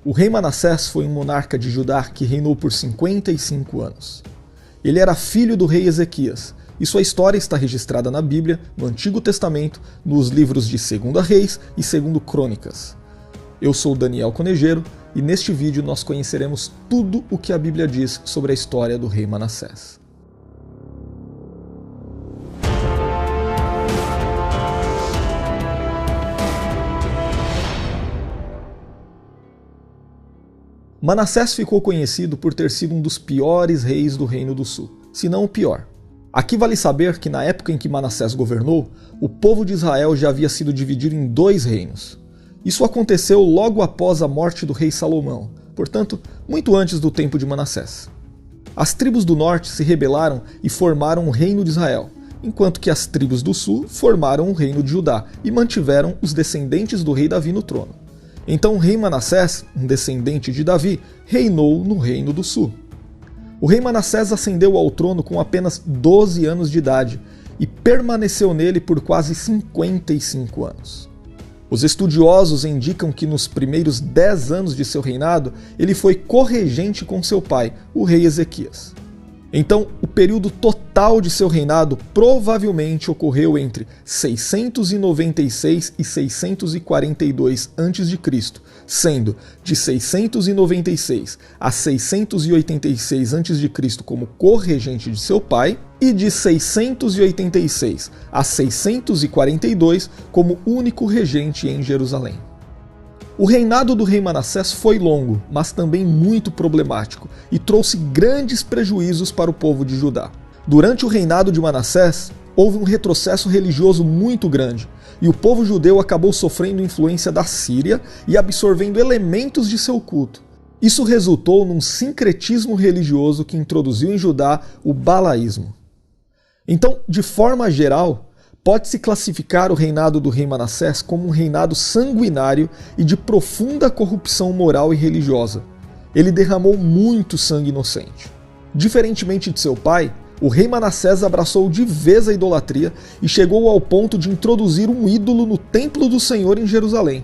O rei Manassés foi um monarca de Judá que reinou por 55 anos. Ele era filho do rei Ezequias, e sua história está registrada na Bíblia, no Antigo Testamento, nos livros de 2 Reis e 2 Crônicas. Eu sou Daniel Conejeiro, e neste vídeo nós conheceremos tudo o que a Bíblia diz sobre a história do rei Manassés. Manassés ficou conhecido por ter sido um dos piores reis do Reino do Sul, se não o pior. Aqui vale saber que na época em que Manassés governou, o povo de Israel já havia sido dividido em 2 reinos. Isso aconteceu logo após a morte do rei Salomão, portanto, muito antes do tempo de Manassés. As tribos do norte se rebelaram e formaram o reino de Israel, enquanto que as tribos do sul formaram o reino de Judá e mantiveram os descendentes do rei Davi no trono. Então o rei Manassés, um descendente de Davi, reinou no reino do sul. O rei Manassés ascendeu ao trono com apenas 12 anos de idade e permaneceu nele por quase 55 anos. Os estudiosos indicam que nos primeiros 10 anos de seu reinado, ele foi corregente com seu pai, o rei Ezequias. Então, o período total de seu reinado provavelmente ocorreu entre 696 e 642 a.C., sendo de 696 a 686 a.C. como corregente de seu pai e de 686 a 642 como único regente em Jerusalém. O reinado do rei Manassés foi longo, mas também muito problemático, e trouxe grandes prejuízos para o povo de Judá. Durante o reinado de Manassés, houve um retrocesso religioso muito grande, e o povo judeu acabou sofrendo influência da Síria e absorvendo elementos de seu culto. Isso resultou num sincretismo religioso que introduziu em Judá o balaísmo. Então, de forma geral, pode-se classificar o reinado do rei Manassés como um reinado sanguinário e de profunda corrupção moral e religiosa. Ele derramou muito sangue inocente. Diferentemente de seu pai, o rei Manassés abraçou de vez a idolatria e chegou ao ponto de introduzir um ídolo no templo do Senhor em Jerusalém.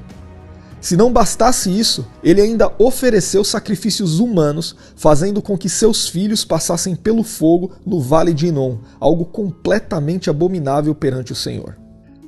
Se não bastasse isso, ele ainda ofereceu sacrifícios humanos, fazendo com que seus filhos passassem pelo fogo no Vale de Inom, algo completamente abominável perante o Senhor.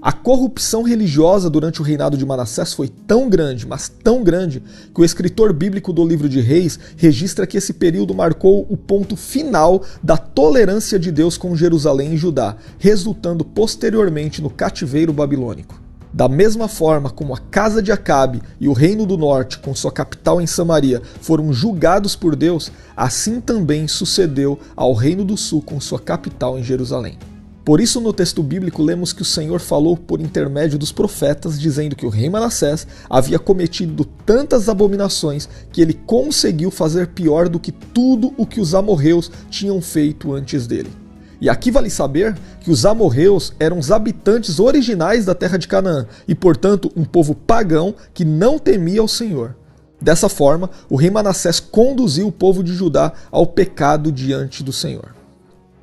A corrupção religiosa durante o reinado de Manassés foi tão grande, mas tão grande, que o escritor bíblico do livro de Reis registra que esse período marcou o ponto final da tolerância de Deus com Jerusalém e Judá, resultando posteriormente no cativeiro babilônico. Da mesma forma como a casa de Acabe e o reino do norte, com sua capital em Samaria, foram julgados por Deus, assim também sucedeu ao reino do sul com sua capital em Jerusalém. Por isso, no texto bíblico, lemos que o Senhor falou por intermédio dos profetas, dizendo que o rei Manassés havia cometido tantas abominações que ele conseguiu fazer pior do que tudo o que os amorreus tinham feito antes dele. E aqui vale saber que os amorreus eram os habitantes originais da terra de Canaã e, portanto, um povo pagão que não temia o Senhor. Dessa forma, o rei Manassés conduziu o povo de Judá ao pecado diante do Senhor.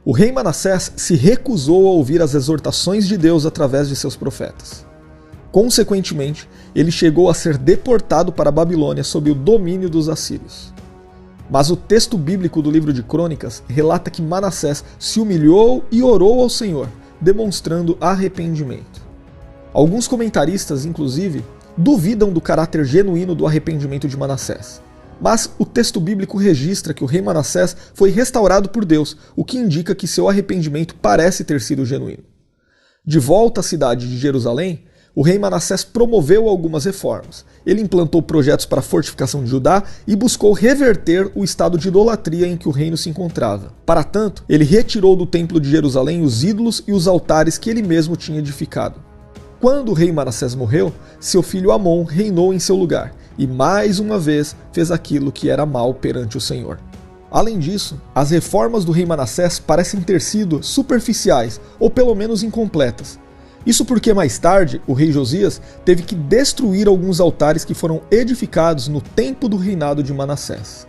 O rei Manassés se recusou a ouvir as exortações de Deus através de seus profetas. Consequentemente, ele chegou a ser deportado para a Babilônia sob o domínio dos assírios. Mas o texto bíblico do livro de Crônicas relata que Manassés se humilhou e orou ao Senhor, demonstrando arrependimento. Alguns comentaristas, inclusive, duvidam do caráter genuíno do arrependimento de Manassés. Mas o texto bíblico registra que o rei Manassés foi restaurado por Deus, o que indica que seu arrependimento parece ter sido genuíno. De volta à cidade de Jerusalém, o rei Manassés promoveu algumas reformas. Ele implantou projetos para a fortificação de Judá e buscou reverter o estado de idolatria em que o reino se encontrava. Para tanto, ele retirou do templo de Jerusalém os ídolos e os altares que ele mesmo tinha edificado. Quando o rei Manassés morreu, seu filho Amon reinou em seu lugar e mais uma vez fez aquilo que era mal perante o Senhor. Além disso, as reformas do rei Manassés parecem ter sido superficiais ou pelo menos incompletas. Isso porque mais tarde, o rei Josias teve que destruir alguns altares que foram edificados no tempo do reinado de Manassés.